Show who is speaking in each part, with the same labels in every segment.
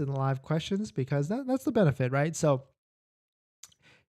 Speaker 1: in the live questions because that's the benefit, right? So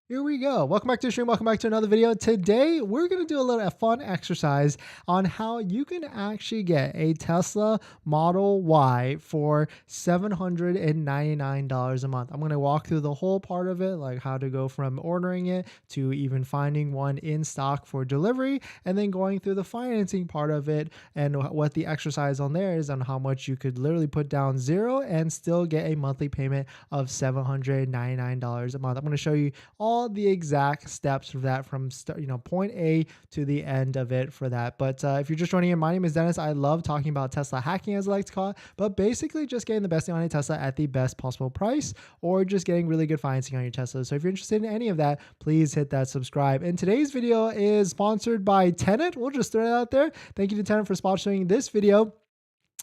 Speaker 1: here we go. Welcome back to the stream. Welcome back to another video. Today, we're going to do a fun exercise on how you can actually get a Tesla Model Y for $799 a month. I'm going to walk through the whole part of it, like how to go from ordering it to even finding one in stock for delivery, and then going through the financing part of it and what the exercise on there is on how much you could literally put down zero and still get a monthly payment of $799 a month. I'm going to show you all the exact steps for that from point A to the end of it for that. But if you're just joining in, my name is Dennis. I love talking about Tesla hacking, as I like to call it, but basically just getting the best deal on a Tesla at the best possible price, or just getting really good financing on your Tesla. So if you're interested in any of that, please hit that subscribe. And today's video is sponsored by Tenet. We'll just throw it out there. Thank you to Tenet for sponsoring this video,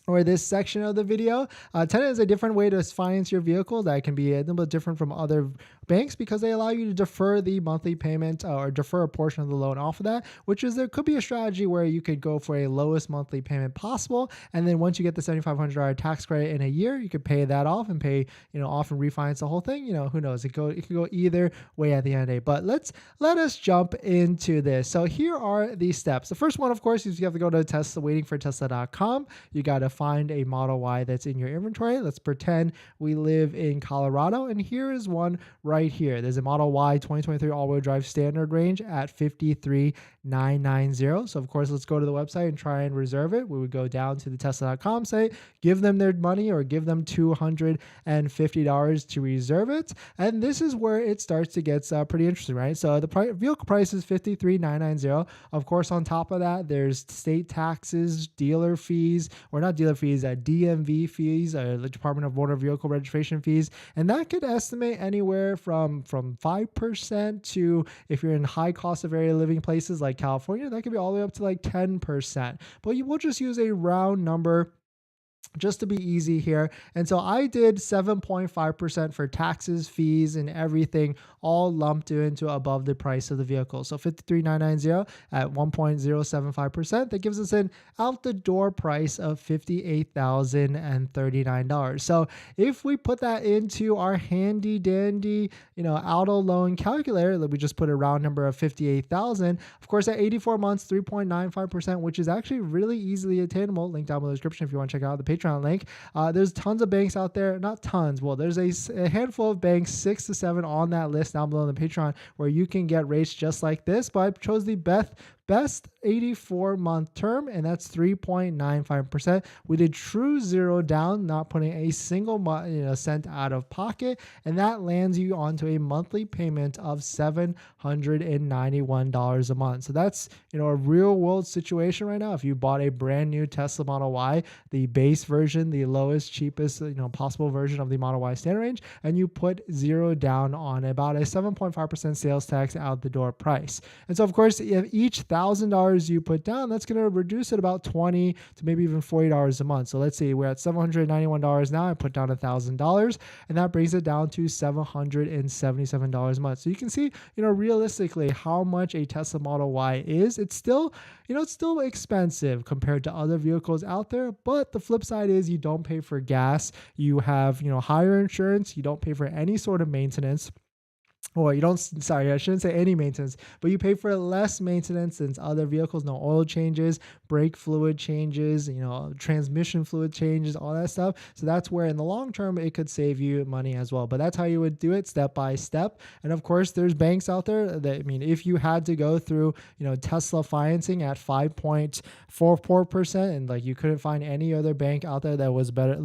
Speaker 1: or this section of the video. Tenet is a different way to finance your vehicle that can be a little bit different from other banks because they allow you to defer the monthly payment or defer a portion of the loan off of that, which is there could be a strategy where you could go for a lowest monthly payment possible. And then once you get the $7,500 tax credit in a year, you could pay that off and pay, off and refinance the whole thing. Who knows? It could go either way at the end of the day. But let us jump into this. So here are the steps. The first one, of course, is you have to go to waitingfortesla.com. You got to find a Model Y that's in your inventory. Let's pretend we live in Colorado, and here is one right here. There's a Model Y 2023 all-wheel drive standard range at $53,990. So of course, let's go to the website and try and reserve it. We would go down to the Tesla.com site, give them their money or give them $250 to reserve it, and this is where it starts to get pretty interesting, right? So the vehicle price is $53,990. Of course, on top of that, there's state taxes, dealer fees, or not dealer fees, DMV fees, the Department of Motor Vehicle Registration fees, and that could estimate anywhere from 5% to, if you're in high cost of area living places like California, that could be all the way up to like 10%. But you will just use a round number just to be easy here. And so I did 7.5% for taxes, fees, and everything all lumped into above the price of the vehicle. So $53,990 at 1.075%, that gives us an out the door price of $58,039. So if we put that into our handy dandy, auto loan calculator, we just put a round number of 58,000. Of course, at 84 months, 3.95%, which is actually really easily attainable. Link down below the description if you want to check out the Patreon link. There's tons of banks out there, not tons. Well, there's a handful of banks, 6 to 7 on that list down below in the Patreon, where you can get rates just like this. But I chose the best 84-month term, and that's 3.95%. We did true zero down, not putting a single cent out of pocket, and that lands you onto a monthly payment of $791 a month. So that's a real world situation right now. If you bought a brand new Tesla Model Y, the base version, the lowest, cheapest possible version of the Model Y standard range, and you put zero down on about a 7.5% sales tax out the door price. And so of course, if each $1,000 you put down, that's going to reduce it about $20 to maybe even $40 a month. So let's see, we're at $791 now. I put down $1,000, and that brings it down to $777 a month. So you can see, realistically how much a Tesla Model Y is. It's still, it's still expensive compared to other vehicles out there. But the flip side is you don't pay for gas. You have, higher insurance. You don't pay for any sort of maintenance. Well, you don't, sorry, I shouldn't say any maintenance, but you pay for less maintenance than other vehicles. No oil changes, brake fluid changes, transmission fluid changes, all that stuff. So that's where in the long term, it could save you money as well. But that's how you would do it step by step. And of course, there's banks out there that, if you had to go through, Tesla financing at 5.44%, and like you couldn't find any other bank out there that was better,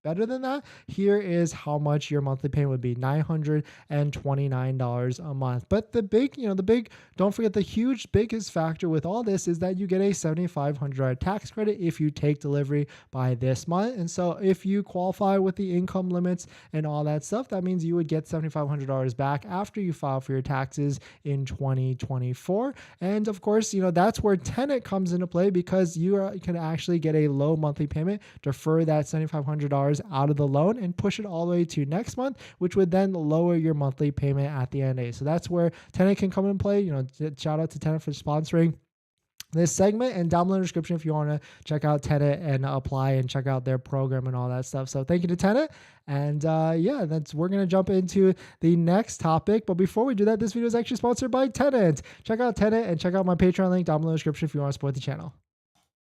Speaker 1: better than that, here is how much your monthly payment would be: $929 a month. But the big, don't forget the huge biggest factor with all this is that you get a $7,500 tax credit if you take delivery by this month. And so if you qualify with the income limits and all that stuff, that means you would get $7,500 back after you file for your taxes in 2024. And of course, that's where Tenet comes into play, because you can actually get a low monthly payment, defer that $7,500 out of the loan, and push it all the way to next month, which would then lower your monthly payment at the end of the day. So that's where Tenet can come into play. Shout out to Tenet for sponsoring this segment, and down below in the description if you want to check out Tenet and apply and check out their program and all that stuff. So thank you to Tenet. And yeah, we're going to jump into the next topic. But before we do that, this video is actually sponsored by Tenet. Check out Tenet and check out my Patreon link down below in the description if you want to support the channel.